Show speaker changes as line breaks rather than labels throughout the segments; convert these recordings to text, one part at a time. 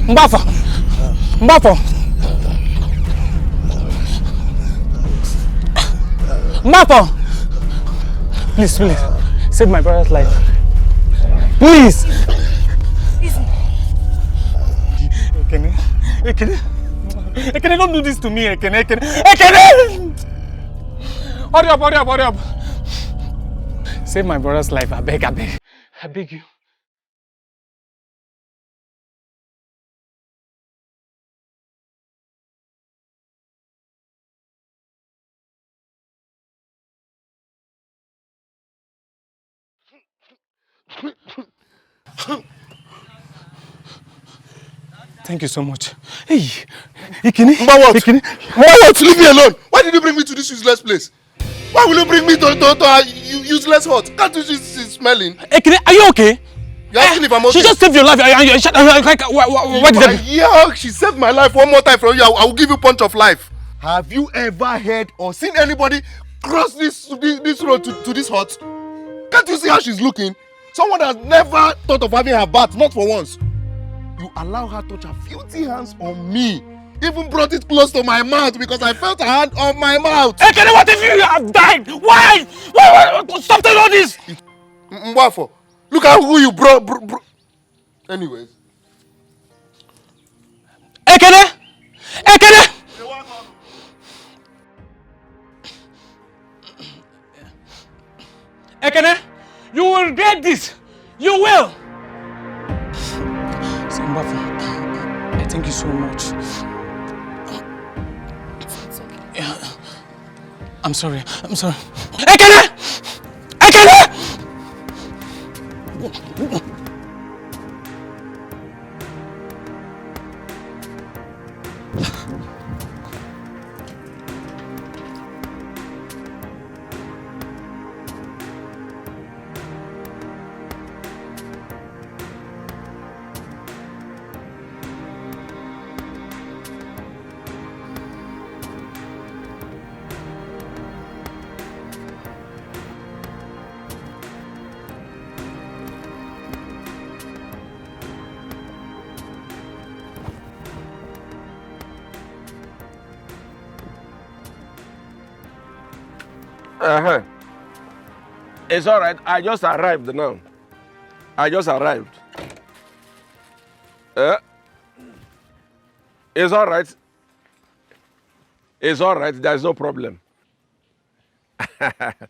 Mbafo! Mbafo! Mbafo! Please, please, save my brother's life. Please! Ekene, don't do this to me, Ekene. Hurry up. Save my brother's life, I beg you. Thank you so much. Hey, Ekene.
What?
Ekene.
What? Leave me alone. Why did you bring me to this useless place? Why will you bring me to a useless hut? Can't you see she's smelling?
Ekene, are you okay?
You're asking if I'm okay?
She just saved your life. What did that?
Yeah, she saved my life. One more time from you, I will give you punch of life. Have you ever heard or seen anybody cross this road to this hut? Can't you see how she's looking? Someone has never thought of having her bath, not for once. You allow her touch her filthy hands on me. Even brought it close to my mouth because I felt her hand on my mouth.
Ekene, what if you have died? Why? Stop doing all this!
Mwafo, look at who you brought. Anyways.
Ekene! Ekene, you will regret this. You will. Mbafo, I thank you so much. Yeah, I'm sorry. Ekene!
It's all right. I just arrived now. It's all right. There's no problem. Sir?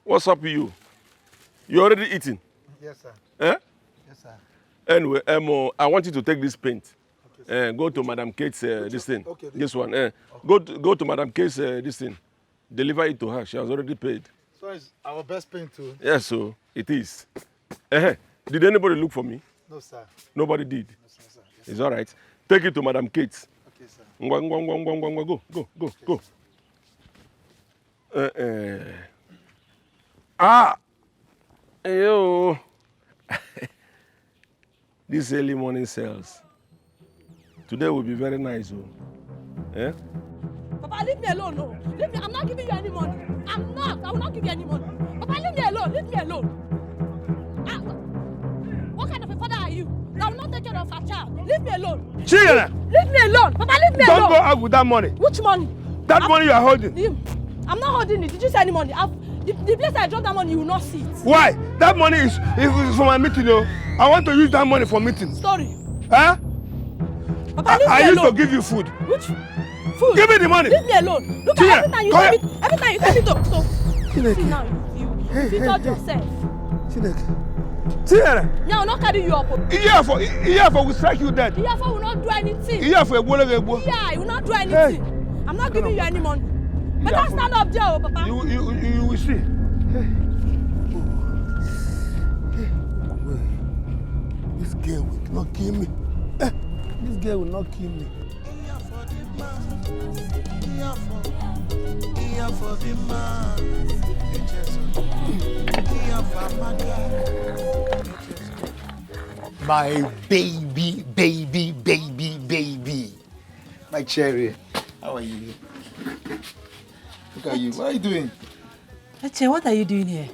What's up with you? You already eating?
Yes, sir.
Eh?
Yes, sir.
Anyway, I want you to take this paint. Go to Madam Kate's this thing.
Okay,
this one.
okay.
Go to Madam Kate's this thing. Deliver it to her. She has already paid.
So it's our best paint too?
Yes, so it is. Did anybody look for me?
No, sir.
Nobody did?
No, sir. Yes,
it's all right. Take it to Madam Kate's.
Okay, sir.
Go. Yo. This early morning sales. Today will be very nice, oh. Eh?
Papa, leave me alone, no. Leave me. I'm not giving you any money. I will not give you any money. Papa, leave me alone. What kind of a father are you? I will not take care of our child. Leave me alone.
Children!
Leave me alone. Papa, leave me alone.
Don't go out with that money.
Which money?
That money you are holding.
I'm not holding it. Did you say any money? The place I dropped that money, you will not see it.
Why? That money is for my meeting, though. I want to use that money for meeting.
Story.
Huh?
Papa, leave me alone.
I used to give you food.
Which food?
Give me the money.
Leave me alone. Look at every time you tell me to. See now, you featured yourself.
Tiara.
Yeah, I will not carry you up.
Iyafo will strike you dead.
Iyafo will not do anything.
Iyafo will
not do anything. Hey. I'm not giving you any money. Better stand up there, Papa.
You will see.
This girl will not kill me. This girl will not kill me. My baby. My cherry. How are you? Look at you. What are you doing?
Eche, what are you doing here?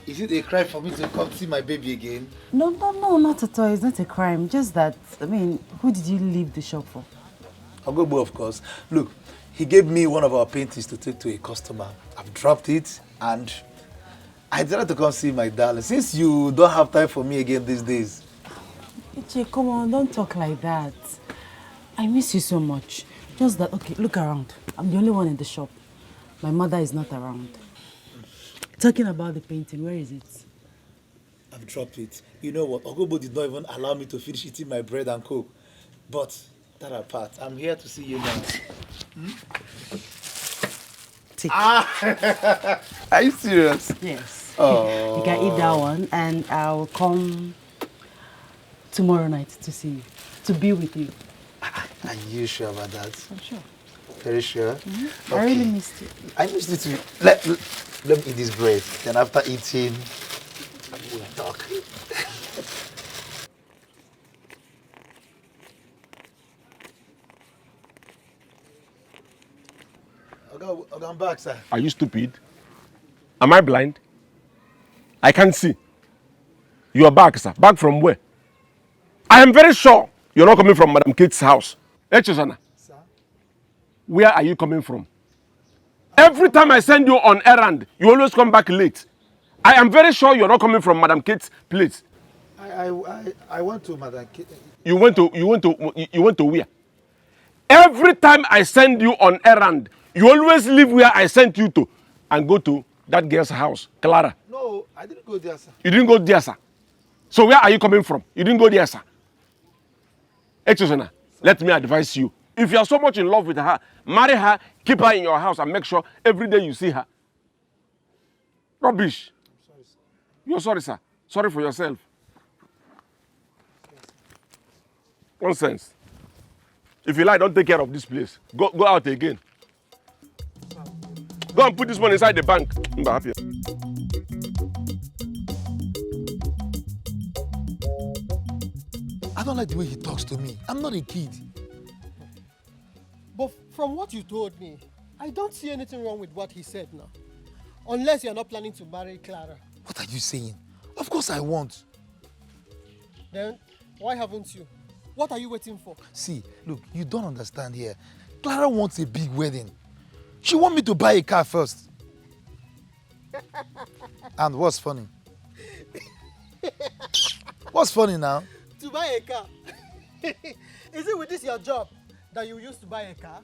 Is it a crime for me to come see my baby again?
No, not at all. It's not a crime. Just that, I mean, who did you leave the shop for?
Ogobo, of course. Look, he gave me one of our paintings to take to a customer. I've dropped it and I decided to come see my darling. Since you don't have time for me again these days.
Iche, come on, don't talk like that. I miss you so much. Just that, okay, look around. I'm the only one in the shop. My mother is not around. Talking about the painting, where is it?
I've dropped it. You know what? Ogobo did not even allow me to finish eating my bread and coke. But that apart, I'm here to see you now.
Take.
Are you serious?
Yes.
Oh.
You can eat that one and I'll come tomorrow night to see you, to be with you.
Are you sure about that?
I'm sure.
Very sure?
Mm-hmm. Okay. I really missed you.
I missed it too. Let me eat this bread. Then after eating, we'll talk. I'm back, sir.
Are you stupid? Am I blind? I can't see. You are back, sir. Back from where? I am very sure you're not coming from Madam Kate's house. Hey, Chosana.
Sir?
Where are you coming from? Every time I send you on errand, you always come back late. I am very sure you're not coming from Madam Kate's place.
I went to Madam Kate.
You went to where? Every time I send you on errand, you always leave where I sent you to and go to that girl's house, Clara.
No, I didn't go there, sir.
You didn't go there, sir. So where are you coming from? You didn't go there, sir. Echosana, let me advise you. If you are so much in love with her, marry her, keep her in your house and make sure every day you see her. Rubbish.
I'm sorry, sir.
You're sorry, sir. Sorry for yourself. Nonsense. If you like, don't take care of this place. Go out again. Go and put this one inside the bank. I'm happy.
I don't like the way he talks to me. I'm not a kid.
But from what you told me, I don't see anything wrong with what he said now. Unless you're not planning to marry Clara.
What are you saying? Of course I want.
Then, why haven't you? What are you waiting for?
See, look, you don't understand here. Clara wants a big wedding. She wants me to buy a car first. And what's funny? What's funny now?
To buy a car. Is it with this your job that you used to buy a car?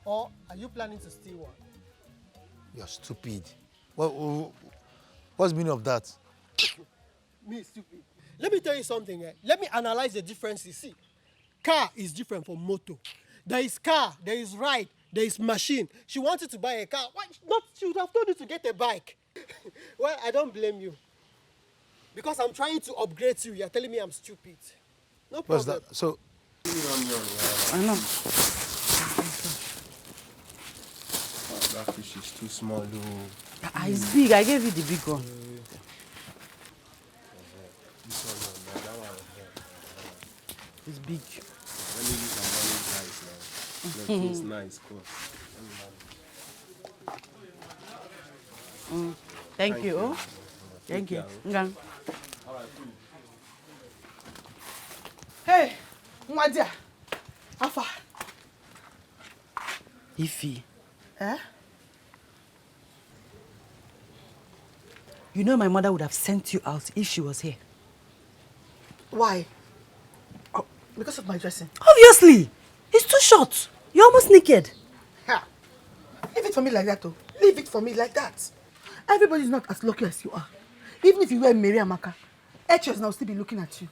Or are you planning to steal one?
You're stupid. What's the meaning of that?
Me, stupid. Let me tell you something. Let me analyze the differences. See, car is different from motor. There is car, there is ride, there is machine. She wanted to buy a car. Why not? She would have told you to get a bike. Well, I don't blame you. Because I'm trying to upgrade you. You're telling me I'm stupid. No problem.
What's that? So...
I know.
That fish is too small, though.
It's big. I gave you the big one.
This one, that one.
It's big.
Let me use some money guys now. It's nice, cool.
Thank you. Oh. Thank you. Okay.
Hey, my dear. How far?
Ify.
Eh?
You know my mother would have sent you out if she was here.
Why? Oh, because of my dressing.
Obviously. It's too short. You're almost naked.
Ha! Leave it for me like that, though. Leave it for me like that. Everybody's not as lucky as you are. Even if you wear Mary Amaka, HOs now still be looking at you.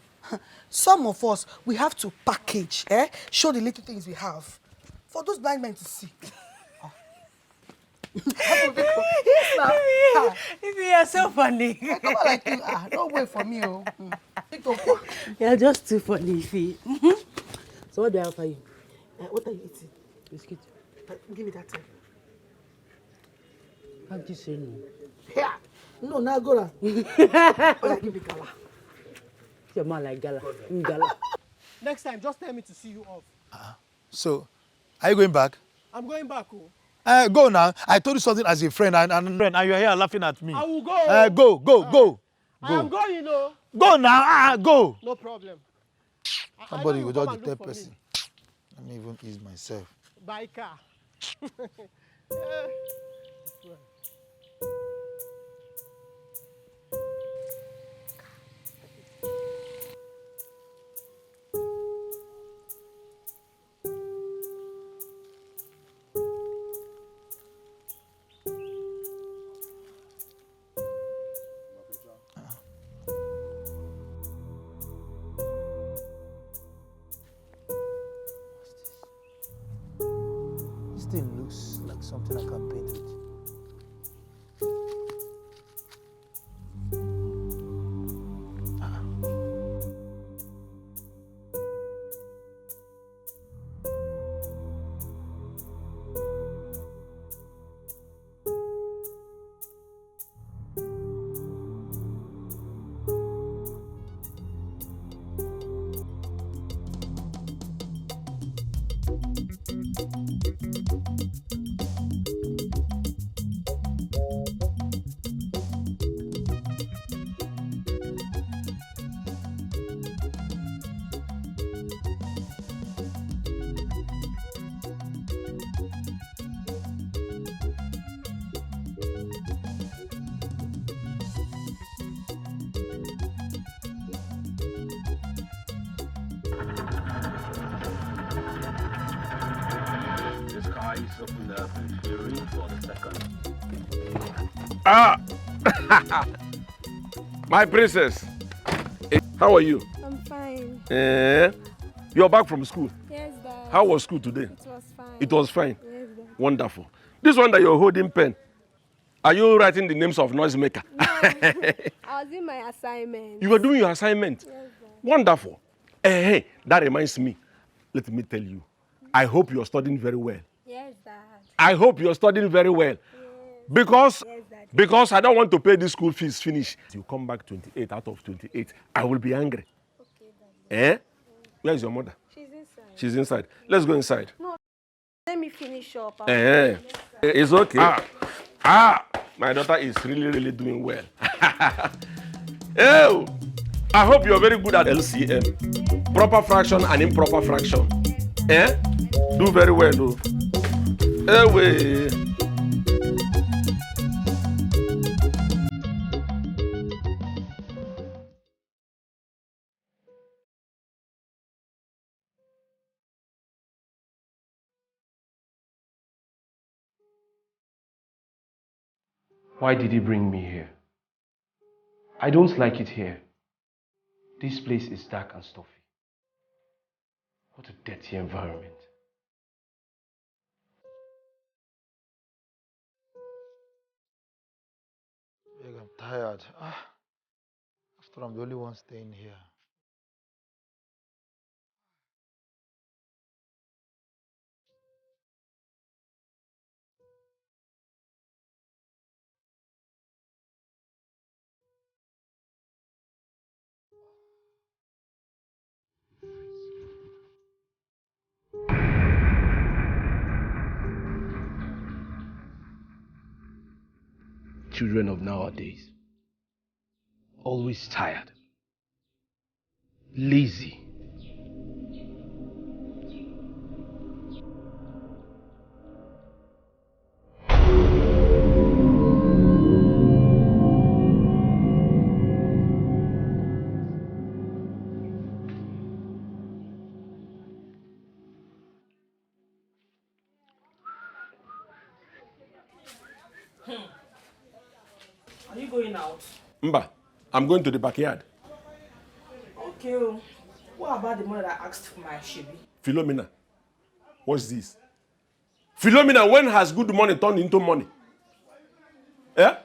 Some of us, we have to package, show the little things we have for those blind men to see. Yes, now.
You're so funny.
Come on like you are. Don't wait for me, oh.
You're just too funny, Ify. So what do I offer you?
What are you eating?
Biscuit.
Give me that time.
How did you say no?
Yeah. No, now go now. Oh, give me gala.
You're more like gala. Gala.
Next time, just tell me to see you off.
So, are you going back?
I'm going back, oh.
Go now. I told you something as a friend, and you're here laughing at me.
I will go.
Go.
I am going, you know.
Go now. Go.
No problem.
Somebody will
come
just
and
the third
look for me.
person. Let me even ease myself.
By car.
This thing looks like something I can paint with.
Open up and ring for the second. My princess. How are you?
I'm fine.
You're back from school.
Yes, Dad.
How was school today?
It was fine.
It was fine.
Yes, Dad.
Wonderful. This one that you're holding pen, are you writing the names of noisemaker?
No, I was doing my assignment.
You were doing your assignment?
Yes, Dad.
Wonderful. Hey, that reminds me. Let me tell you. I hope you're studying very well.
Yes, Dad.
I hope you're studying very well.
Yes.
Because I don't want to pay this school fees finish. You come back 28 out of 28. I will be angry.
Okay, Dad.
Where is your mother?
She's inside.
She's inside. Let's go inside.
No, let me finish up.
It's okay. My daughter is really doing well. Oh, I hope you're very good at LCM. Proper fraction and improper fraction. Do very well, though.
Why did he bring me here? I don't like it here. This place is dark and stuffy. What a dirty environment.
I'm tired. After I'm the only one staying here.
Children of nowadays. Always tired. Lazy.
Are you going out?
Mba, I'm going to the backyard.
Okay. What about the money that I asked for my Shebi?
Philomena, what's this? Philomena, when has good money turned into money?
I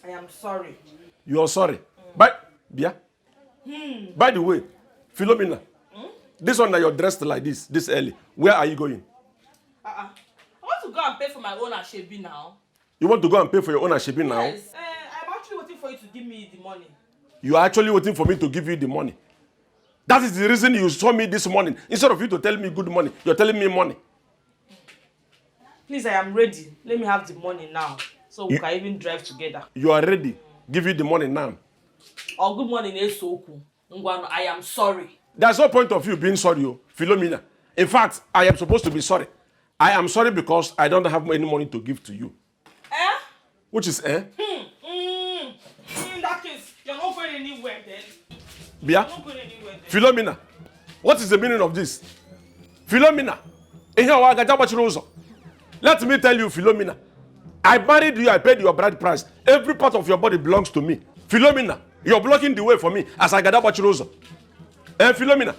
am sorry.
You're sorry. By the way, Philomena, this one that you're dressed like this early, where are you going?
I want to go and pay for my own Shebi now.
You want to go and pay for your own shipping now?
Yes. I'm actually waiting for you to give me the money.
You are actually waiting for me to give you the money. That is the reason you saw me this morning. Instead of you to tell me good money, you're telling me money.
Please, I am ready. Let me have the money now, so we can even drive together.
You are ready. Give you the money now.
Oh, good morning, Esoku. I am sorry.
There's no point of you being sorry, Philomena. In fact, I am supposed to be sorry. I am sorry because I don't have any money to give to you.
Eh?
Which is
In that case, you're not going anywhere then.
Bia?
You're not going anywhere then.
Philomena, what is the meaning of this? Philomena, let me tell you, Philomena, I married you, I paid your bride price. Every part of your body belongs to me. Philomena, you're blocking the way for me as I got up Chirozo. Philomena,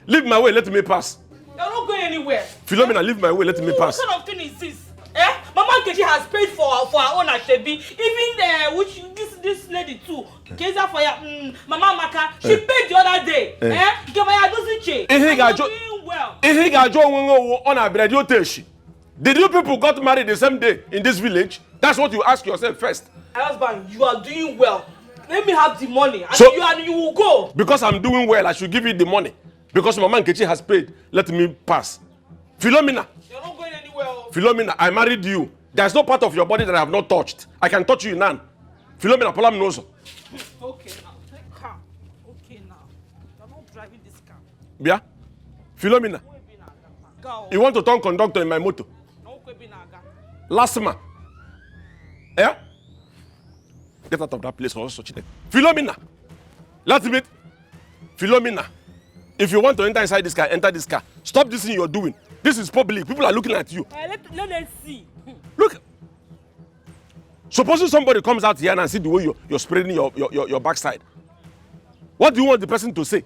leave my way, let me pass.
You're not going anywhere.
Philomena, leave my way, let me pass.
What kind of thing is this? Mama Nkechi has paid for her own Ashebi. Even which this lady too. Keza for ya, Mama Maka, she paid the other day. Gabaya doesn't change. You're doing well.
Did you people got married the same day in this village? That's what you ask yourself first.
My husband, you are doing well. Let me have the money, and you will go.
Because I'm doing well, I should give you the money. Because Mama Nkechi has paid, let me pass. Philomena.
You're not going anywhere.
Philomena, I married you. There's no part of your body that I have not touched. I can touch you now. Philomena, Polam knows.
Okay now, take car. Okay now. You're not driving this car.
Bia? Philomena. You want to turn conductor in my motor? Last man. Eh? Get out of that place or such thing. Philomena. Let's meet. Philomena. If you want to enter inside this car, enter this car. Stop this thing you're doing. This is public. People are looking at you.
Let them see.
Look. Supposing somebody comes out here and see the way you're spreading your backside. What do you want the person to say?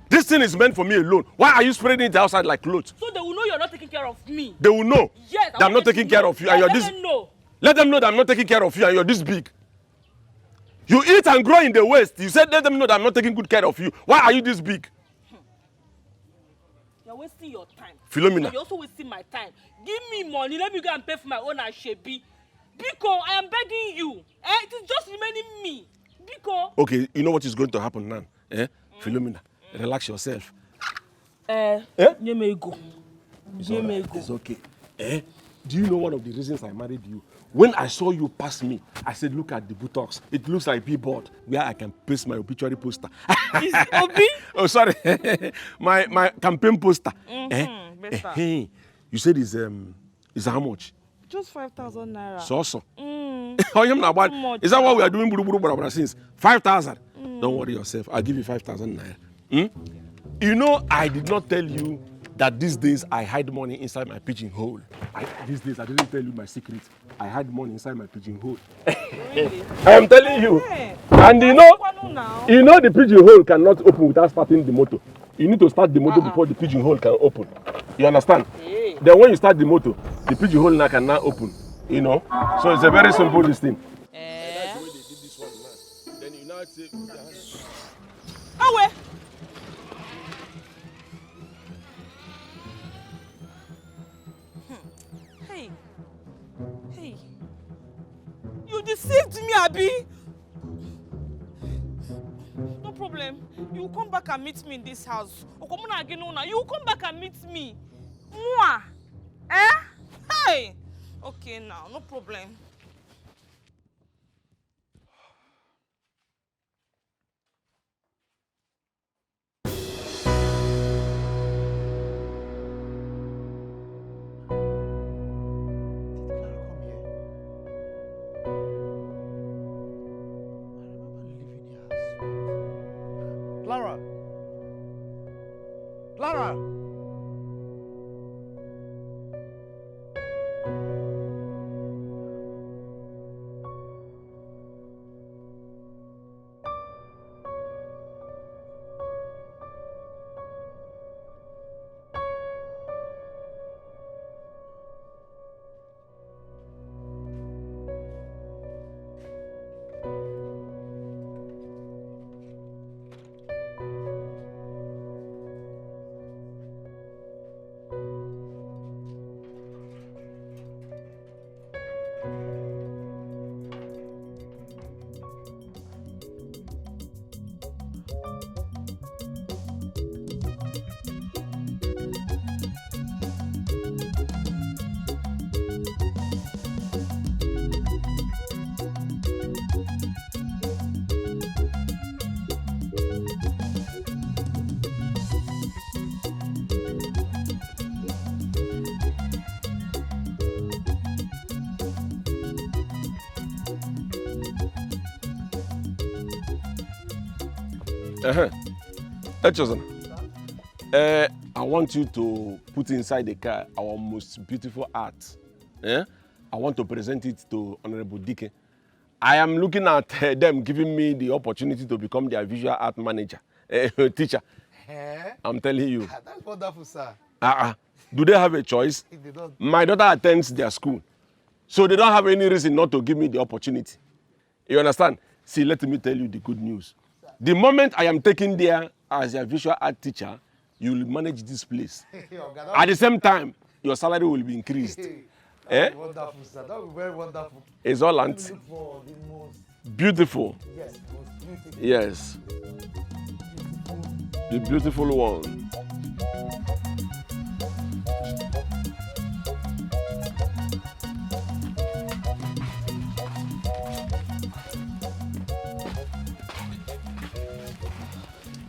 This thing is meant for me alone. Why are you spreading it outside like clothes?
So they will know you're not taking care of me.
They will know.
Yes,
that I'm not taking care of you. And you're this. Let them know that I'm not taking care of you and you're this big. You eat and grow in the West. You said let them know that I'm not taking good care of you. Why are you this big?
You're wasting your time.
Philomena.
And you're also wasting my time. Give me money. Let me go and pay for my own Ashebi. Biko, I am begging you. It is just remaining me. Biko.
Okay, you know what is going to happen now? Philomena, relax yourself.
You may go. You may go.
It's okay. Do you know one of the reasons I married you? When I saw you pass me, I said, look at the buttocks. It looks like a billboard where I can paste my obituary poster.
Is it Obi?
Oh, sorry. my campaign poster.
Better.
You said it's how much?
Just 5,000 naira.
So. Is that what we are doing since? 5,000. Don't worry yourself. I'll give you 5,000 naira. You know, I did not tell you that these days I hide money inside my pigeonhole. These days I didn't tell you my secret. I hide money inside my pigeonhole.
Really?
I am telling you.
Hey.
And you know the pigeonhole cannot open without starting the motor. You need to start the motor before the pigeonhole can open. You understand?
Hey.
Then when you start the motor, the pigeonhole now can now open. You know? So it's a very simple this thing. That's the way they did this one now. Then you now say,
Awe. Hey. You deceived me, Abi. No problem. You will come back and meet me in this house. You will come back and meet me. Mwah. Hey. Okay now, no problem.
Clara! Clara!
Echozana, I want you to put inside the car our most beautiful art. I want to present it to Honorable Dike. I am looking at them giving me the opportunity to become their visual art manager, teacher. I'm telling you.
That's wonderful, sir.
Do they have a choice?
If they don't.
My daughter attends their school, so they don't have any reason not to give me the opportunity. You understand? See, let me tell you the good news. The moment I am taken there as a visual art teacher, you will manage this place. At the same time, your salary will be increased.
Wonderful, sir. That would be very wonderful.
It's all anti.
Look for the most
Beautiful.
Yes, most beautiful.
Yes. The beautiful one.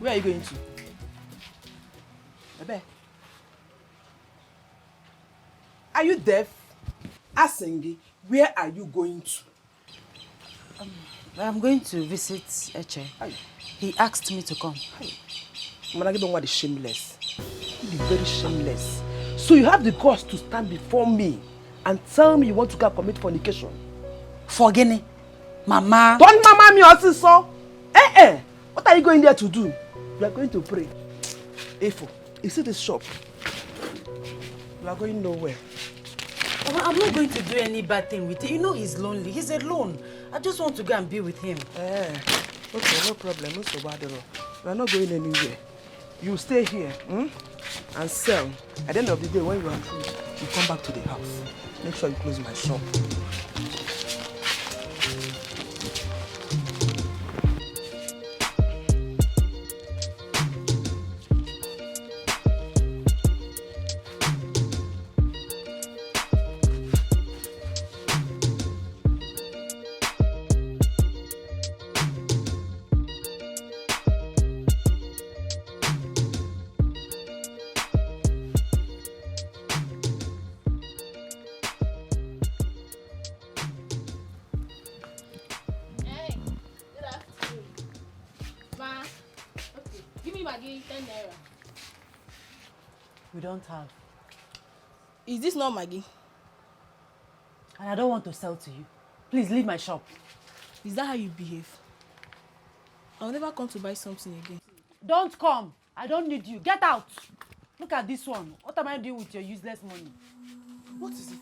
Where are you going to? Bebe. Are you deaf? Asengi, where are you going to?
I'm going to visit Eche. He asked me to come.
Managi don't want the shameless. He be very shameless. So you have the guts to stand before me and tell me you want to go commit fornication.
Forgetting, Mama.
Don't mama me also so. What are you going there to do? You are going to pray. Efo, you see this shop? You are going nowhere.
Mama, I'm not going to do any bad thing with him. You know he's lonely. He's alone. I just want to go and be with him.
Okay, no problem. No so bad at all. You are not going anywhere. You stay here and sell. At the end of the day, when you are free, you come back to the house. Make sure you close my shop.
We don't have.
Is this not Maggie?
And I don't want to sell to you. Please leave my shop.
Is that how you behave? I'll never come to buy something again.
Don't come. I don't need you. Get out. Look at this one. What am I doing with your useless money?
What is it?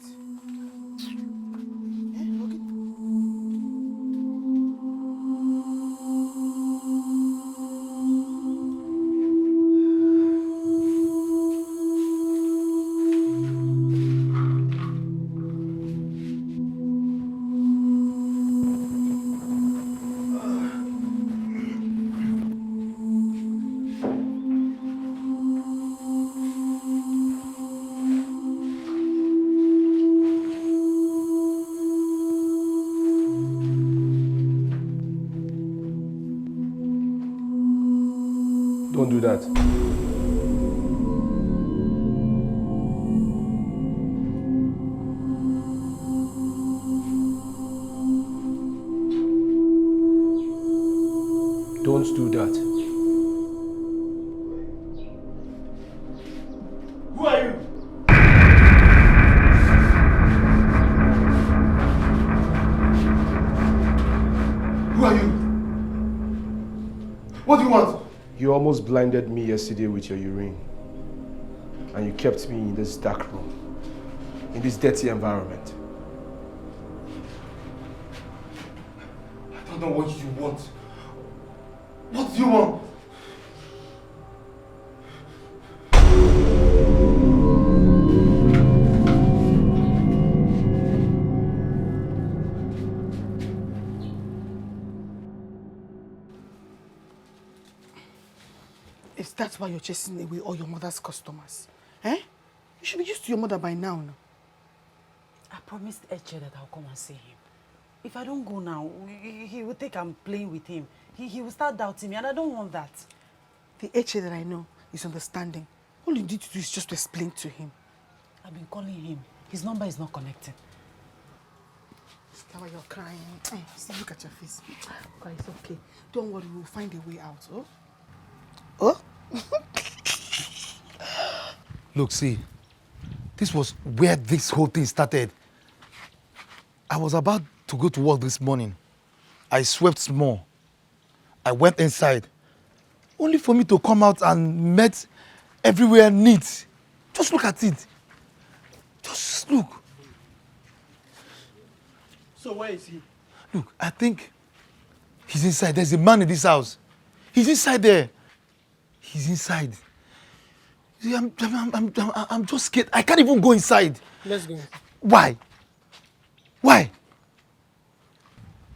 Don't do that. Don't do that.
Who are you?
Who are you? What do you want?
You almost blinded me yesterday with your urine. And you kept me in this dark room, in this dirty environment.
I don't know what you want. What do you want?
Is that why you're chasing away all your mother's customers? You should be used to your mother by now.
I promised Eche that I'll come and see him. If I don't go now, he will think I'm playing with him. He will start doubting me, and I don't want that.
The Eche that I know is understanding. All you need to do is just to explain to him.
I've been calling him. His number is not connecting.
Is that why you're crying? See, look at your face. Okay, it's okay. Don't worry, we'll find a way out, oh? Oh?
Look, see, this was where this whole thing started. I was about to go to work this morning. I swept small. I went inside, only for me to come out and met everywhere neat. Just look at it. Just look.
So where is he?
Look, I think he's inside. There's a man in this house. He's inside there. He's inside. See, I'm just scared. I can't even go inside.
Let's go.
Why? Why?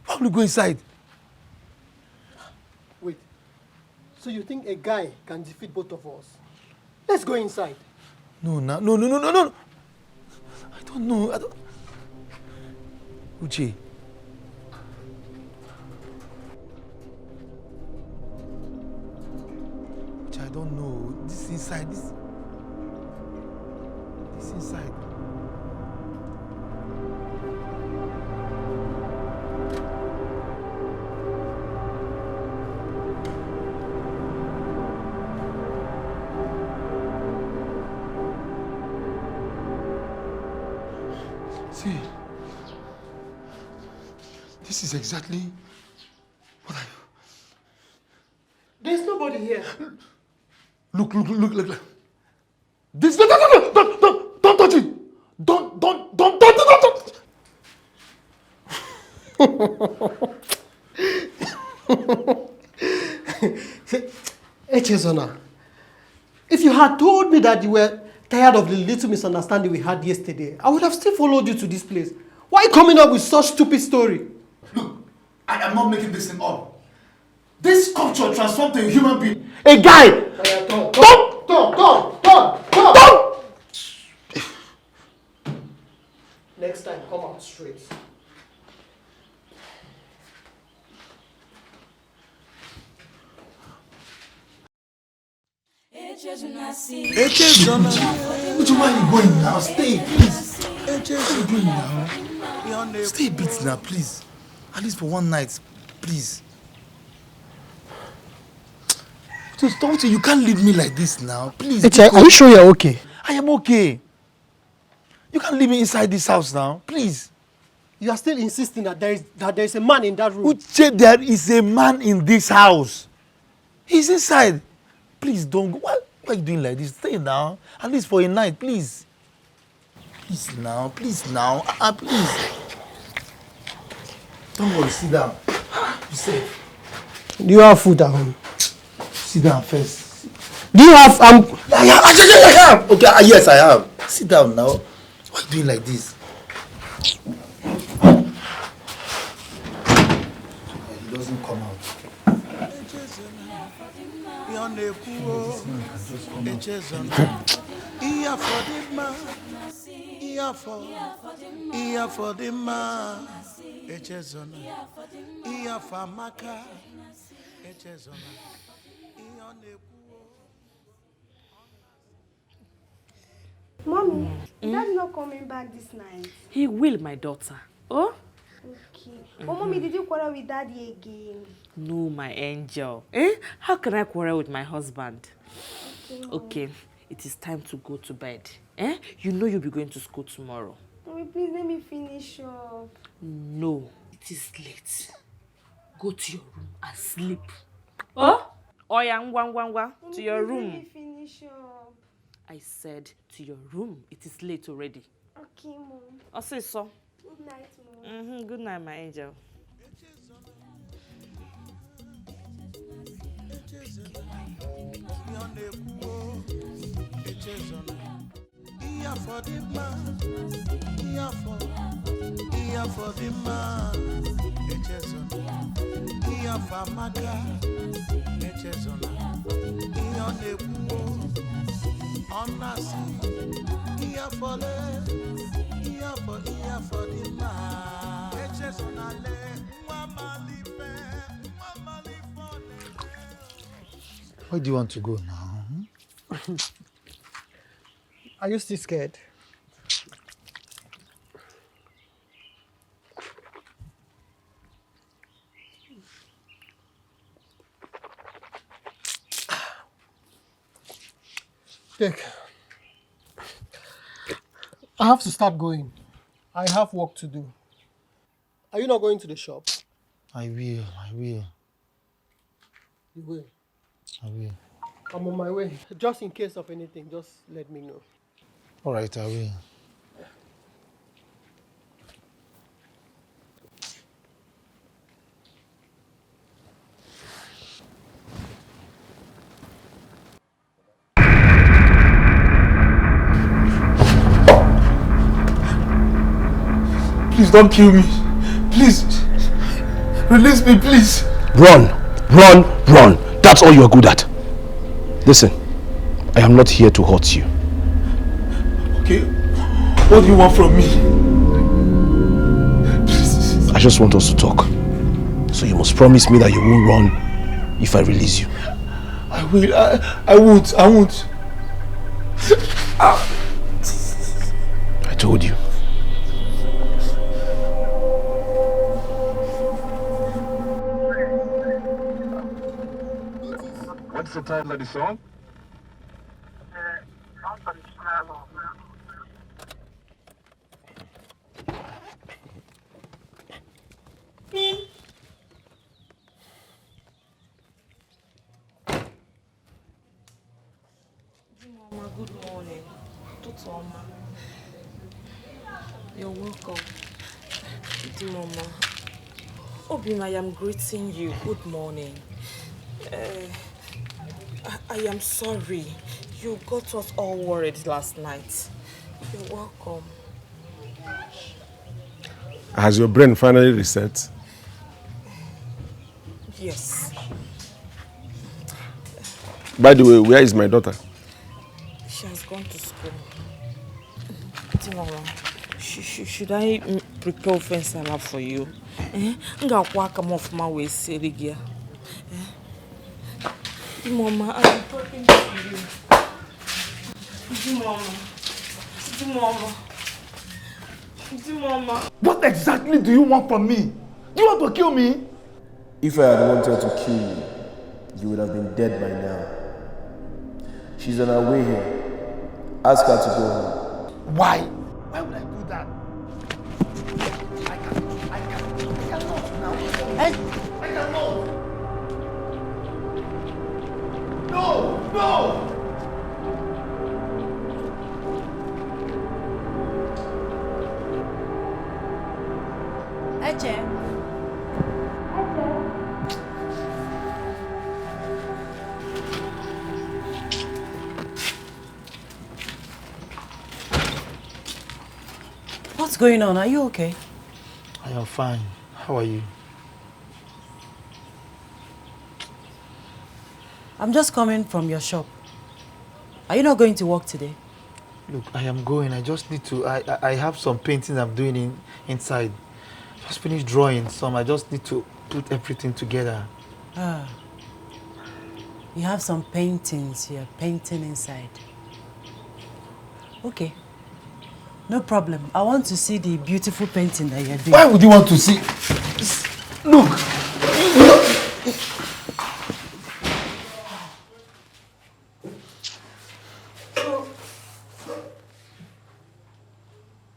Why would we go inside?
Wait. So you think a guy can defeat both of us? Let's go inside.
No. I don't know. Uche. I don't know. This inside. This inside. See, this is exactly what I...
There's nobody here.
Look. This, don't touch it. Don't.
Echezona, if you had told me that you were tired of the little misunderstanding we had yesterday, I would have still followed you to this place. Why are you coming up with such stupid story?
Look, I am not making this thing up. This sculpture transformed to a human being. A guy! Don't!
Next time, come out straight.
Which way are you going now? Stay, please. Where are you going now? Stay a bit now, please. At least for one night, please. Just don't you can't leave me like this now, please.
Are you sure you're okay?
I am okay. You can't leave me inside this house now, please.
You are still insisting that there is a man in that room.
Uche, there is a man in this house. He's inside. Please don't go. Why are you doing like this? Stay now. At least for a night, please. Please now. Please. Don't worry, sit down. Be safe.
Do you have food at home?
Sit down first.
Do you have
I have. Okay, yes, I have. Sit down now. Why are you doing like this? It doesn't come out.
Mommy, Dad's not coming back this night.
He will, my daughter. Oh?
Okay. But Mommy, did you quarrel with Daddy again?
No, my angel. How can I quarrel with my husband? Okay, it is time to go to bed. You know you'll be going to school tomorrow.
Mommy, please let me finish up.
No, it is late. Go to your room and sleep. Oh? Oya, ngwa. To your room.
Let me finish up.
I said to your room. It is late already.
Okay, Mom.
I'll say so.
Good night, Mom.
Good night, my angel.
Where do you want to go now?
Are you still scared? Look, I have to start going. I have work to do. Are you not going to the shop?
I will.
You will.
I will.
I'm on my way. Just in case of anything, just let me know.
All right, I will. Please don't kill me. Please. Release me, please.
Run, run, run. That's all you're good at. Listen, I am not here to hurt you.
Okay. What do you want from me? Please.
I just want us to talk. So you must promise me that you won't run if I release you.
I will. I won't. I won't.
I told you.
What's the title of the song?
Mama, good morning. Tutu Oma. You're welcome. Good Mama. Obim, I am greeting you. Good morning. I am sorry. You got us all worried last night. You're welcome.
Has your brain finally reset?
Yes.
By the way, where is my daughter?
She has gone to school. Mama, should I prepare offense salad for you? Mama, I'm talking to you. Mama.
What exactly do you want from me? Do you want to kill me?
If I had wanted to kill you, you would have been dead by now. She's on her way here. Ask her to go home.
Why? Why would I do that? I cannot now. I cannot. No!
Eche. What's going on? Are you okay?
I am fine. How are you?
I'm just coming from your shop. Are you not going to work today?
Look, I am going. I just need to. I have some painting I'm doing inside. Just finished drawing some. I just need to put everything together.
Ah. You have some paintings you're painting inside. Okay. No problem. I want to see the beautiful painting that you're doing.
Why would you want to see? Look.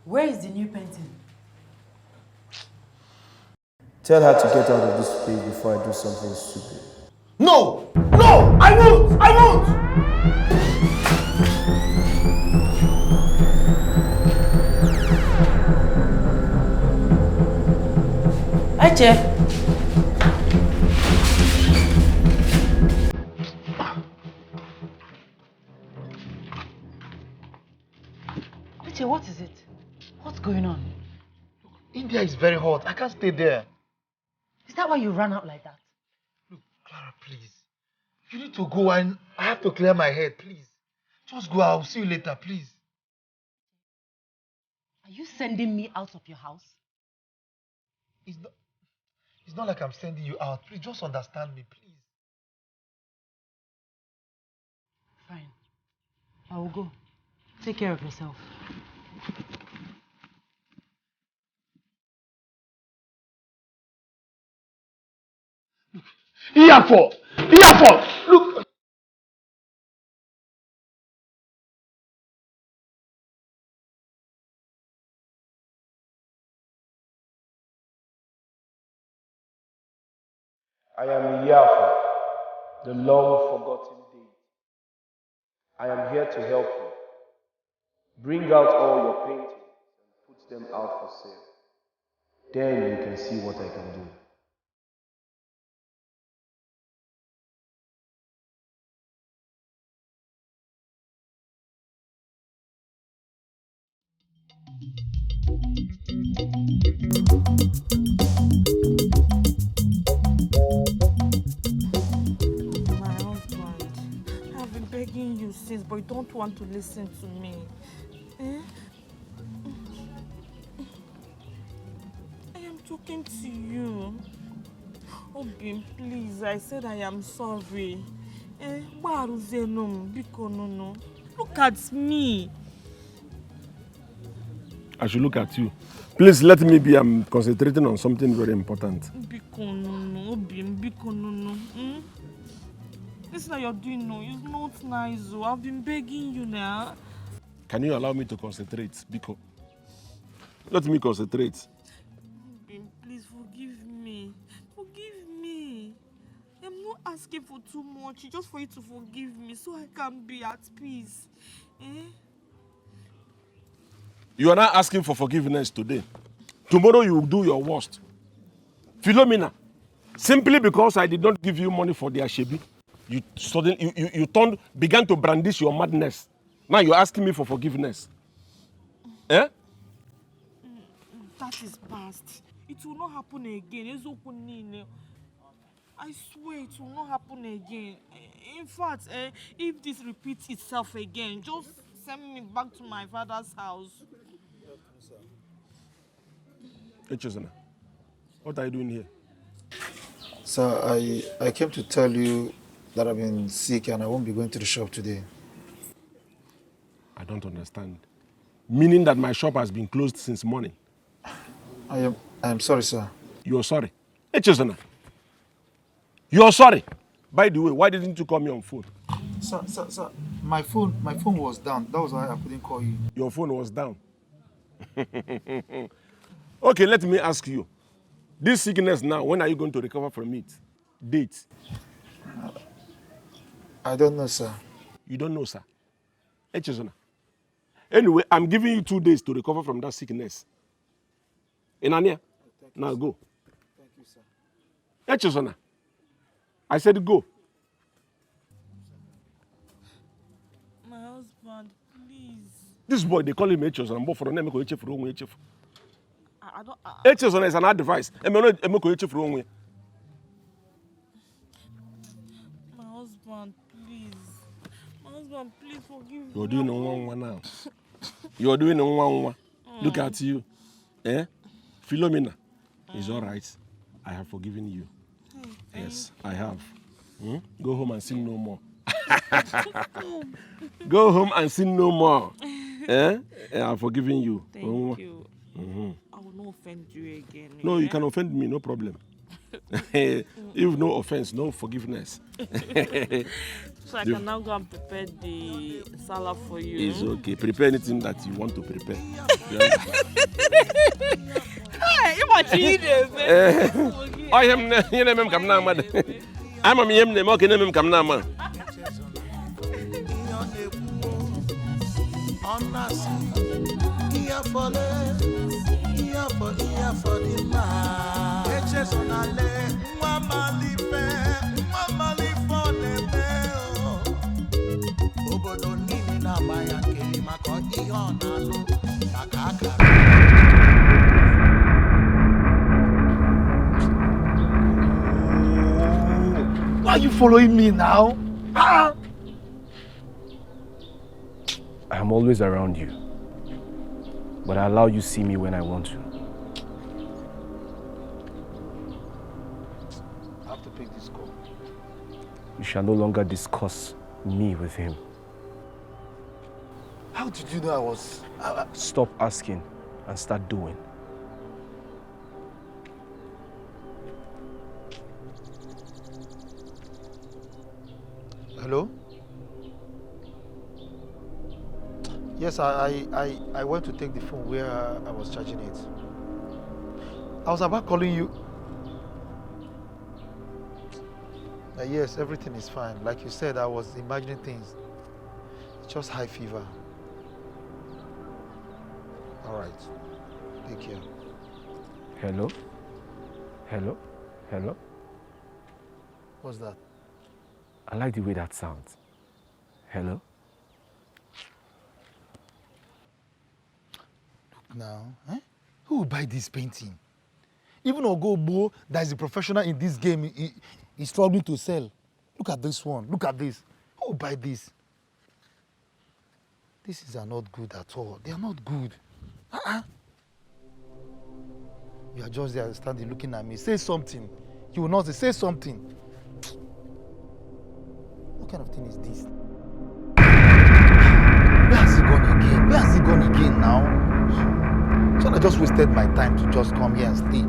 Where is the new painting?
Tell her to get out of this place before I do something stupid.
No! No! I won't! I won't!
Eche. Eche, what is it? What's going on?
India is very hot. I can't stay there.
Is that why you ran out like that?
Look, Clara, please. You need to go and I have to clear my head, please. Just go. I'll see you later, please.
Are you sending me out of your house?
It's not like I'm sending you out. Please, just understand me, please.
Fine. I will go. Take care of yourself.
Earful! Look!
I am Yafa, the long-forgotten deity. I am here to help you. Bring out all your paintings and put them out for sale. Then you can see what I can do.
My husband, I've been begging you since, but you don't want to listen to me. Eh? I am talking to you. Obim, please, I said I am sorry. Look at me.
I should look at you. Please let me be. I'm concentrating on something very important.
This that you're doing now is not nice. I've been begging you now.
Can you allow me to concentrate? Biko, let me concentrate.
Please forgive me. Forgive me. I'm not asking for too much, just for you to forgive me so I can be at peace.
You are not asking for forgiveness today. Tomorrow you will do your worst. Philomena, simply because I did not give you money for the Ashebi, you suddenly began to brandish your madness. Now you're asking me for forgiveness. Eh?
That is past. It will not happen again. I swear it will not happen again. In fact, if this repeats itself again, just send me back to my father's house.
Hey, Chizana, what are you doing here?
Sir, I came to tell you that I've been sick and I won't be going to the shop today.
I don't understand. Meaning that my shop has been closed since morning.
I am sorry, sir.
You're sorry? Hey, Chizana, you're sorry? By the way, why didn't you call me on phone?
Sir, my phone was down. That was why I couldn't call you.
Your phone was down. Okay, let me ask you. This sickness now, when are you going to recover from it? Date?
I don't know, sir.
You don't know, sir? Hey, Chizana. Anyway, I'm giving you 2 days to recover from that sickness. Inania, now go.
Thank you, sir.
Hey, Chizana. I said go.
My husband, please.
This boy, they call him Echozana, but for the name,
I don't...
Echozana is an advice.
My husband, please. My husband, please forgive me.
You're doing one now. You're doing one. Look at you. Eh? Philomena is all right. I have forgiven you. Yes, I have. Go home and sin no more. Go home and sin no more. I've forgiven you.
Thank you. I will not offend you again.
No, you can offend me, no problem. If no offense, no forgiveness.
So I can now go and prepare the salad for you.
It's okay. Prepare anything that you want to prepare.
Hey, you want to eat it?
I am come now, man. I'm a name, okay, name come now, man.
Why are you following me now?
I am always around you, but I allow you see me when I want to.
I have to pick this call.
You shall no longer discuss me with him.
How did you know I was...
Stop asking and start doing.
Hello? Yes, I went to take the phone where I was charging it. I was about calling you. Yes, everything is fine. Like you said, I was imagining things. It's just high fever. All right. Take care.
Hello? Hello? Hello?
What's that?
I like the way that sounds. Hello?
Look now, eh? Who will buy this painting? Even Ogbo, that is a professional in this game, is struggling to sell. Look at this one. Look at this. Who will buy this? These are not good at all. They are not good. You are just there standing looking at me. Say something. You will not say something. What kind of thing is this? Where has he gone again? Where has he gone again now? So I just wasted my time to just come here and stay.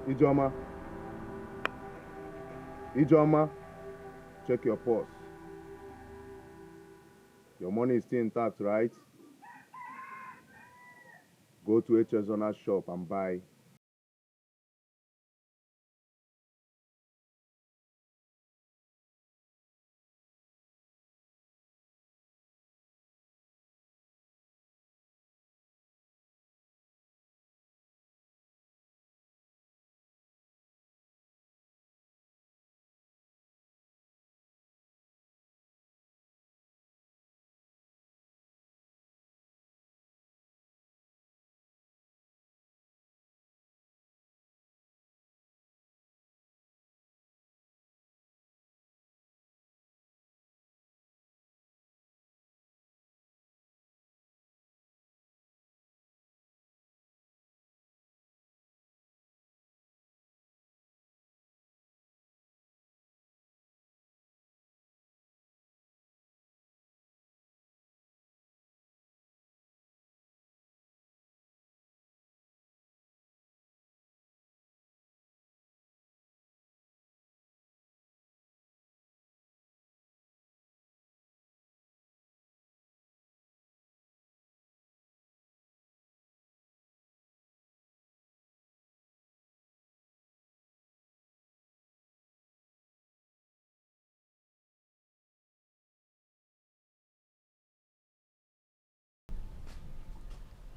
Ijoma. Ijoma, check your purse. Your money is still intact, right? Go to HS Owner's shop and buy.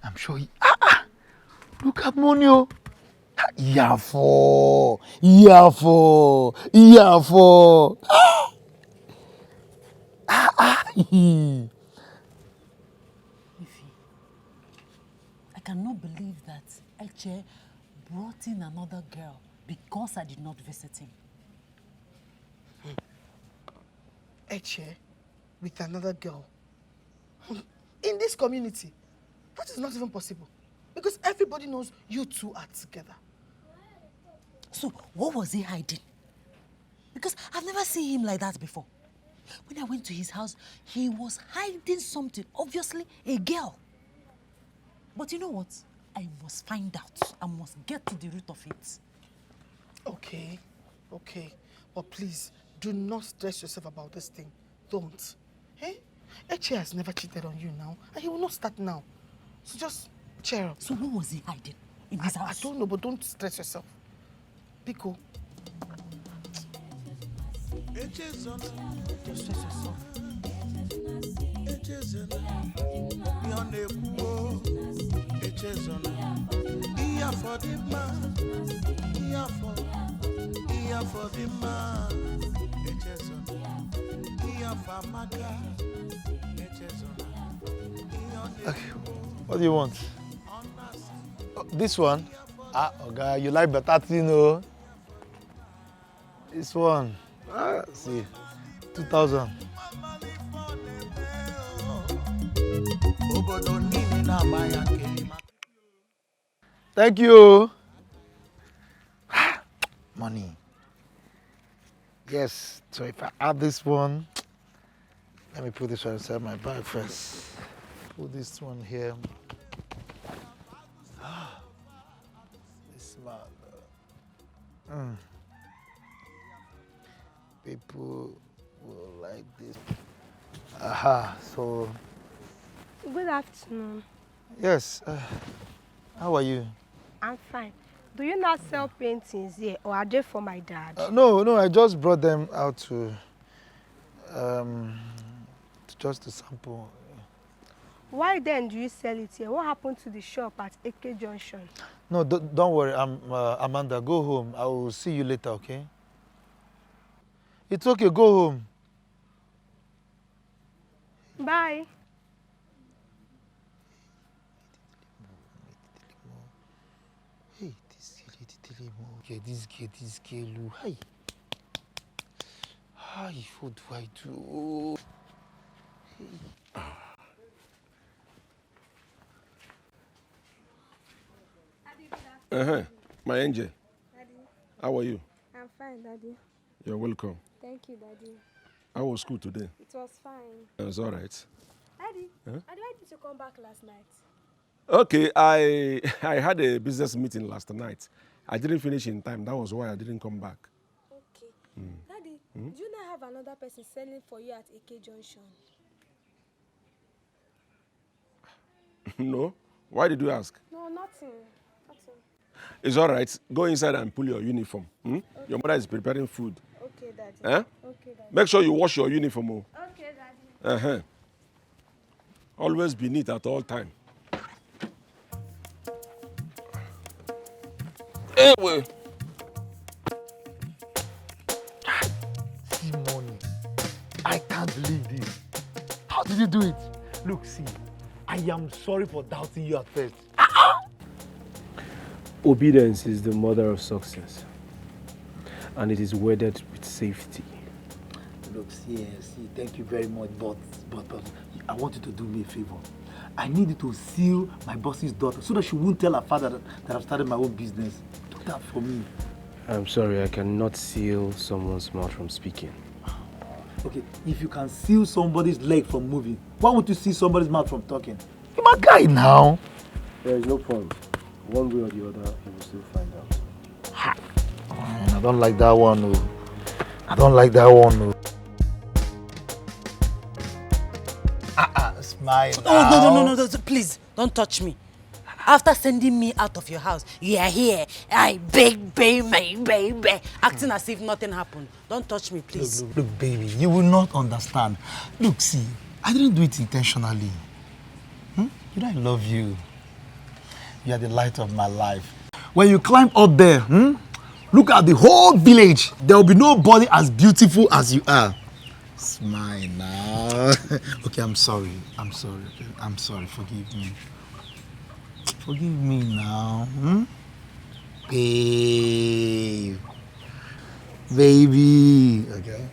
I'm sure he... Look at Monio. Yafo. Yafo. Yafo.
Ify, I cannot believe that Eche brought in another girl because I did not visit him.
Eche with another girl. In this community, that is not even possible. Because everybody knows you two are together.
So what was he hiding? Because I've never seen him like that before. When I went to his house, he was hiding something, obviously a girl. But you know what? I must find out. I must get to the root of it.
Okay. But please, do not stress yourself about this thing. Don't. Hey? Eche has never cheated on you now, and he will not start now. So just cheer up.
So what was he hiding in his house?
I don't know, but don't stress yourself. Pico. Just stress yourself.
Okay, what do you want? Oh, this one? Okay, you like better thing, no? This one. See, 2,000. Thank you. Money. Yes, so if I add this one, let me put this one inside my bag first. Put this one here. This man. So,
Good afternoon.
yes. How are you?
I'm fine. Do you not sell paintings here or are they for my dad?
No, I just brought them out to just to sample.
Why then do you sell it here? What happened to the shop at AK Junction?
No, don't worry. Amanda, go home. I will see you later, okay? It's okay, go home.
Bye.
Hey, this girl, look. Hi. Hi, what do I do?
My angel.
Daddy.
How are you?
I'm fine, Daddy.
You're welcome.
Thank you, Daddy.
How was school today?
It was fine.
It was all right.
Daddy,
Huh?
why did you come back last night?
Okay, I had a business meeting last night. I didn't finish in time. That was why I didn't come back.
Okay. Daddy, do you not have another person selling for you at AK Junction?
No? Why did you ask?
No, nothing. Nothing.
It's all right. Go inside and pull your uniform. Okay. Your mother is preparing food.
Okay, Daddy.
Eh?
Okay, Daddy.
Make sure you wash your uniform.
Okay, Daddy.
Always be neat at all time. Anyway.
See money. I can't believe this. How did you do it? Look, see, I am sorry for doubting you at first.
Obedience is the mother of success, and it is wedded with safety.
Look, see, thank you very much, but I want you to do me a favor. I need you to seal my boss's daughter so that she won't tell her father that I've started my own business. Do that for me.
I'm sorry, I cannot seal someone's mouth from speaking.
Okay, if you can seal somebody's leg from moving, why won't you seal somebody's mouth from talking? You're my guy now.
There is no point. One way or the other, you will still find out.
I don't like that one, no. I don't like that one, no. Smile.
Oh, no, please, don't touch me. After sending me out of your house, you are here, I beg, baby, acting as if nothing happened. Don't touch me, please.
Look, baby, you will not understand. Look, see, I didn't do it intentionally. You know I love you. You are the light of my life. When you climb up there, look at the whole village. There will be nobody as beautiful as you are. Smile now. Okay, I'm sorry. I'm sorry. Forgive me. Forgive me now. Babe. Baby. Okay.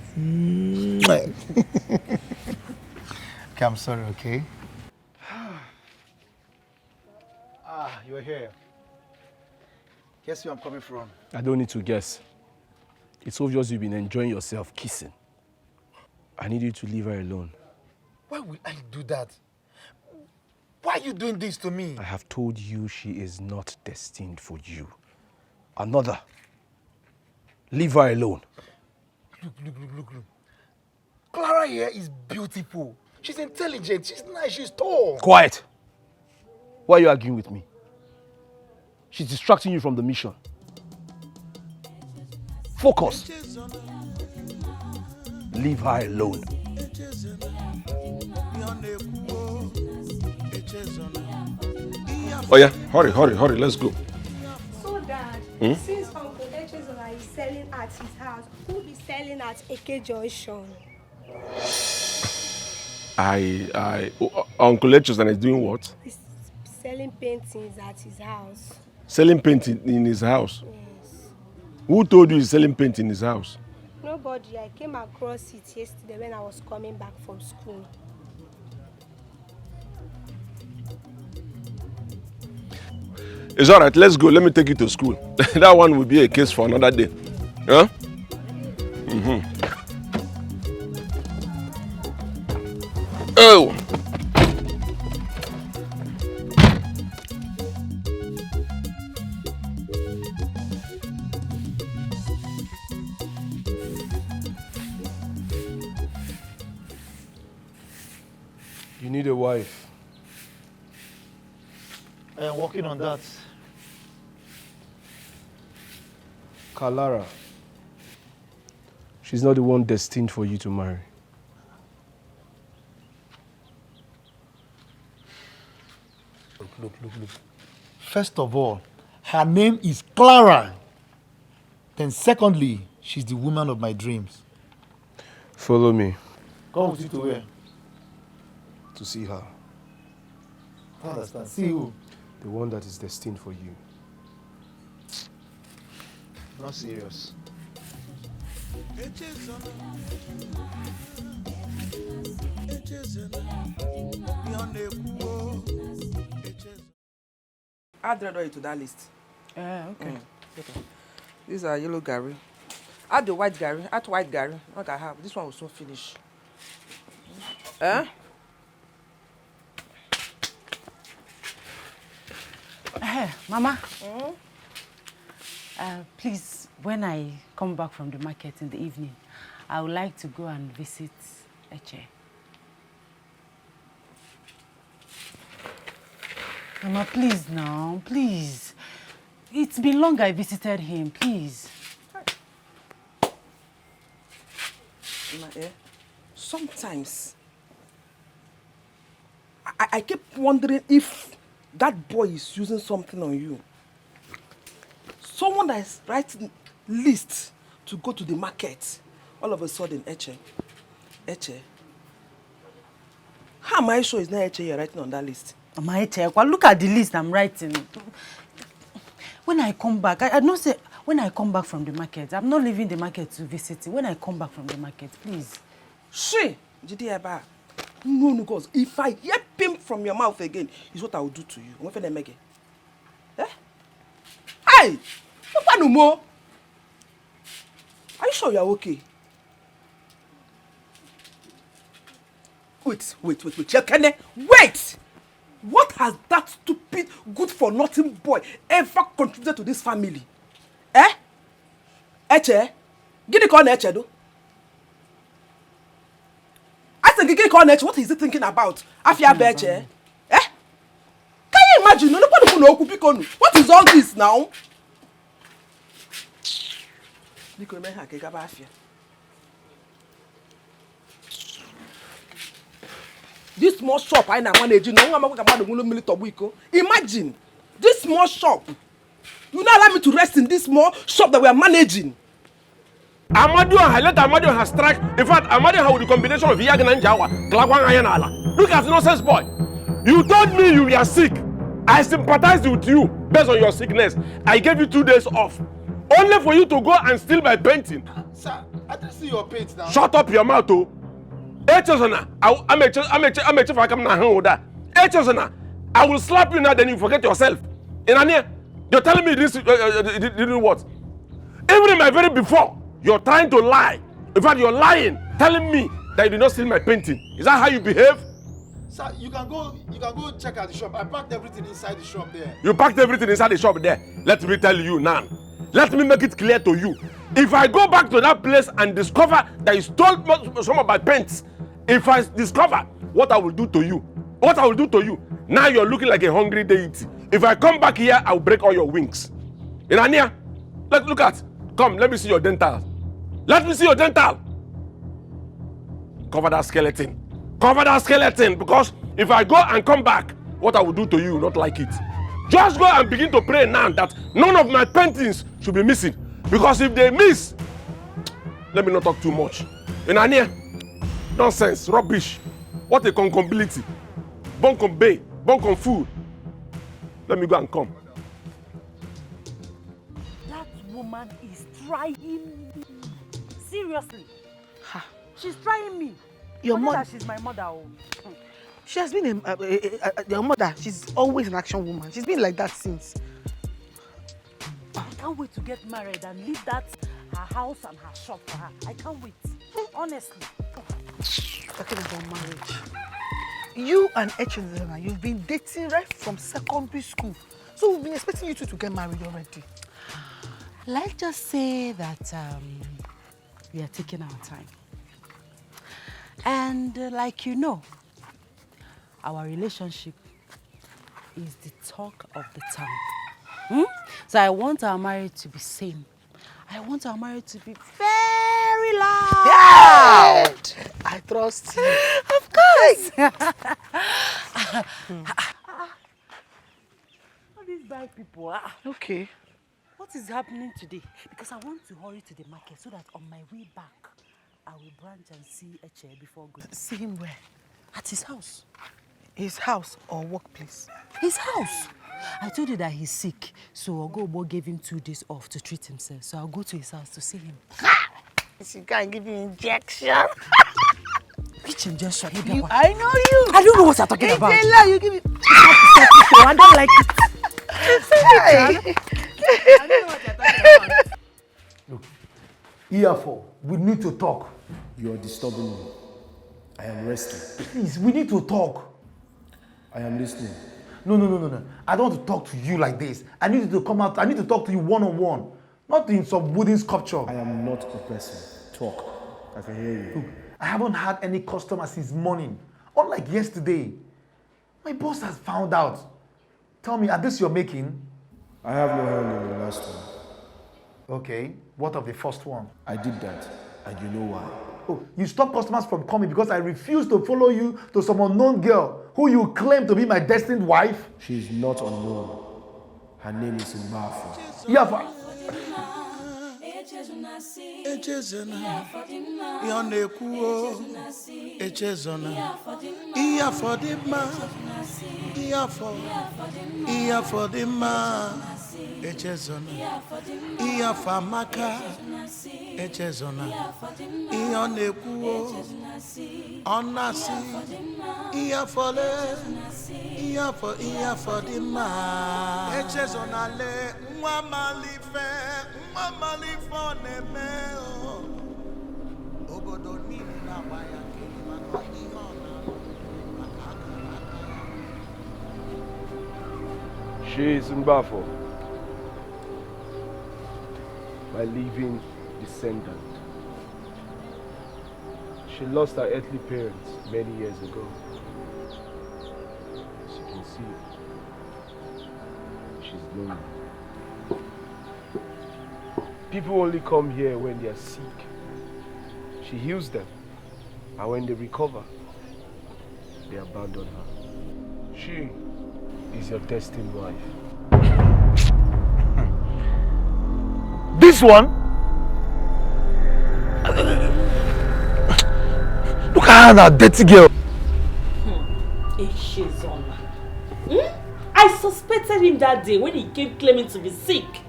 Okay, I'm sorry, okay? You're here. Guess where I'm coming from?
I don't need to guess. It's obvious you've been enjoying yourself kissing. I need you to leave her alone.
Why would I do that? Why are you doing this to me?
I have told you she is not destined for you. Another. Leave her alone.
Look. Clara here is beautiful. She's intelligent. She's nice. She's tall.
Quiet. Why are you arguing with me? She's distracting you from the mission. Focus. Leave her alone.
Oh yeah, hurry, let's go.
So, Dad, since Uncle Echezola is selling at his house, who will be selling at AK Junction?
Uncle Echezola is doing what?
He's selling paintings at his house.
Selling painting in his house?
Yes.
Who told you he's selling paint in his house?
Nobody. I came across it yesterday when I was coming back from school.
It's all right, let's go. Let me take you to school. That one will be a case for another day. Huh? Oh!
You need a wife.
I am working on that.
Kalara. She's not the one destined for you to marry.
Look. First of all, her name is Clara. Then secondly, she's the woman of my dreams.
Follow me.
Come with you to where?
To see her.
I understand. See who?
The one that is destined for you.
Not serious.
Add red oil to that list.
Okay.
Okay. These are yellow gari. Add the white gari. Add white gari. What I have. This one will soon finish.
Mama. Please, when I come back from the market in the evening, I would like to go and visit Eche. Mama, please now, please. It's been long I visited him, please.
Sometimes I keep wondering if that boy is using something on you. Someone that is writing list to go to the market, all of a sudden, Eche. How am I sure it's not Eche you're writing on that list?
Mama Eche, well, look at the list I'm writing. When I come back, I don't say, when I come back from the market, I'm not leaving the market to visit you. When I come back from the market, please.
She, Jidi, no, girls. If I hear him from your mouth again, is what I will do to you. What for make? Hey, what no more? Are you sure you're okay? Wait. Wait! What has that stupid, good-for-nothing boy ever contributed to this family? Eche? Gini ko na Eche do? I said, Gini ko na Eche, what is he thinking about? Afia Beche? Can you imagine? What is all this now? This small shop I manage, imagine this small shop. You not allow me to rest in this small shop that we are managing.
Let Amadu has strike. In fact, Amadu has the combination of Yagan and Jawa. Look at the nonsense boy. You told me you were sick. I sympathized with you based on your sickness. I gave you 2 days off. Only for you to go and steal my painting.
Sir, I didn't see your paint now.
Shut up your mouth, oh. I will slap you now, then you forget yourself. You're telling me this didn't what? Even in my very before, you're trying to lie. In fact, you're lying, telling me that you did not steal my painting. Is that how you behave?
Sir, you can go check out the shop. I packed everything inside the shop there.
You packed everything inside the shop there. Let me tell you now. Let me make it clear to you. If I go back to that place and discover that you stole some of my paints, if I discover what I will do to you, now you're looking like a hungry deity. If I come back here, I will break all your wings. Inania, look at. Come, let me see your dental. Let me see your dental. Cover that skeleton. Cover that skeleton, because if I go and come back, what I will do to you, you not like it. Just go and begin to pray now that none of my paintings should be missing. Because if they miss, let me not talk too much. Inania, nonsense, rubbish. What a concombility. Bonkom bay, bonkom food. Let me go and come.
That woman is trying me. Seriously. She's trying me.
Your mother.
She's my mother. Oh.
She has been your mother. She's always an action woman. She's been like that since.
I can't wait to get married and leave that her house and her shop for her. I can't wait. Honestly.
Talking about marriage. You and Echezena, you've been dating right from secondary school. So we've been expecting you two to get married already.
Let's just say that we are taking our time. And like you know, our relationship is the talk of the town. So I want our marriage to be same. I want our marriage to be very loud.
I trust you.
Of course. All these bad people.
Okay.
What is happening today? Because I want to hurry to the market so that on my way back, I will branch and see Eche before going.
See him where?
At his house.
His house or workplace?
His house. I told you that he's sick, so Ogobo gave him 2 days off to treat himself. So I'll go to his house to see him.
She can't give you injection.
Which injection?
I know you.
I don't know what you're talking about.
It's a lie. You give me.
I don't like it.
I don't know what you're talking about.
Look, Iyafo, we need to talk.
You are disturbing me. I am resting.
Please, we need to talk.
I am listening.
No. I don't want to talk to you like this. I need you to come out. I need to talk to you one-on-one. Not in some wooden sculpture.
I am not a person. Talk. I can hear you.
Look, I haven't had any customers since morning. Unlike yesterday. My boss has found out. Tell me, are this your making?
I have no hand in the last one.
Okay. What of the first one?
I did that, and you know why.
Oh, you stopped customers from coming because I refused to follow you to some unknown girl who you claim to be my destined wife?
She is not unknown. Her name is Mbafo.
Iyafo.
Echezona, Yonekuo, Echezona, Iyafodima, Iyafodima, Echezona, Iyafamaka, Echezona, Yonekuo, Onasi, Iyafole, Iyafodima, Echezona le, Mwamalife,
She is Mbafo, my living descendant. She lost her earthly parents many years ago. As you can see, she's lonely. People only come here when they are sick. She heals them, and when they recover, they abandon her. She is your destined wife.
This one? Look at her, that dirty girl.
I suspected him that day when he came claiming to be sick.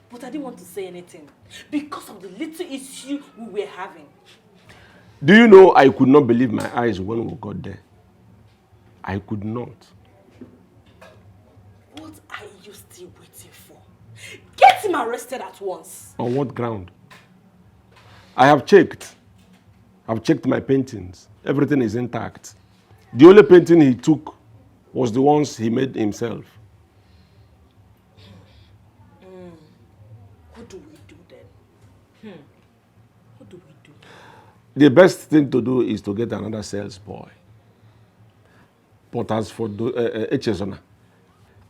But I didn't want to say anything because of the little issue we were having.
Do you know I could not believe my eyes when we got there? I could not.
What are you still waiting for? Get him arrested at once.
On what ground? I have checked. I've checked my paintings. Everything is intact. The only painting he took was the ones he made himself.
What do we do then? What do we do?
The best thing to do is to get another sales boy. But as for Echezona,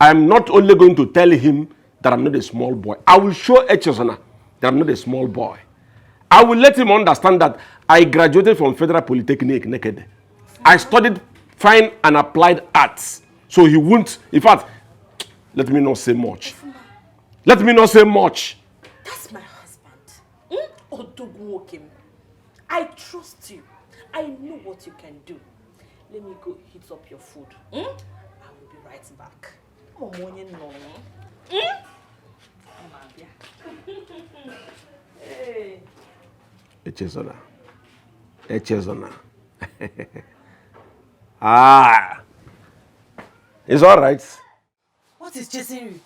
I'm not only going to tell him that I'm not a small boy. I will show Echezona that I'm not a small boy. I will let him understand that I graduated from Federal Polytechnic naked. I studied fine and applied arts. So he won't, in fact, let me not say much. Let me not say much.
That's my husband. Odogwokim. I trust you. I know what you can do. Let me go heat up your food. I will be right back. Hey.
Echezona. Echezona. Ah. It's all right.
What is chasing you?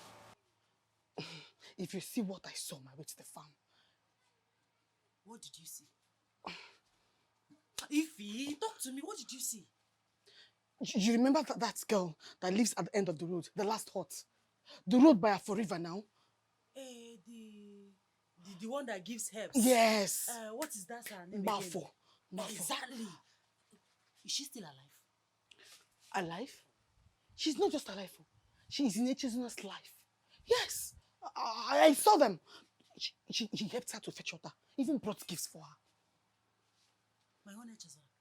If you see what I saw my way to the farm.
What did you see? Ify, talk to me. What did you see?
You remember that girl that lives at the end of the road, the last hut? The road by Afo River now?
The one that gives herbs?
Yes.
What is that her name
Mbafo.
again? Exactly. Is she still alive?
Alive? She's not just alive. She is in Echezuna's life. Yes, I saw them. She helped her to fetch water, even brought gifts for her.
My own Echezona.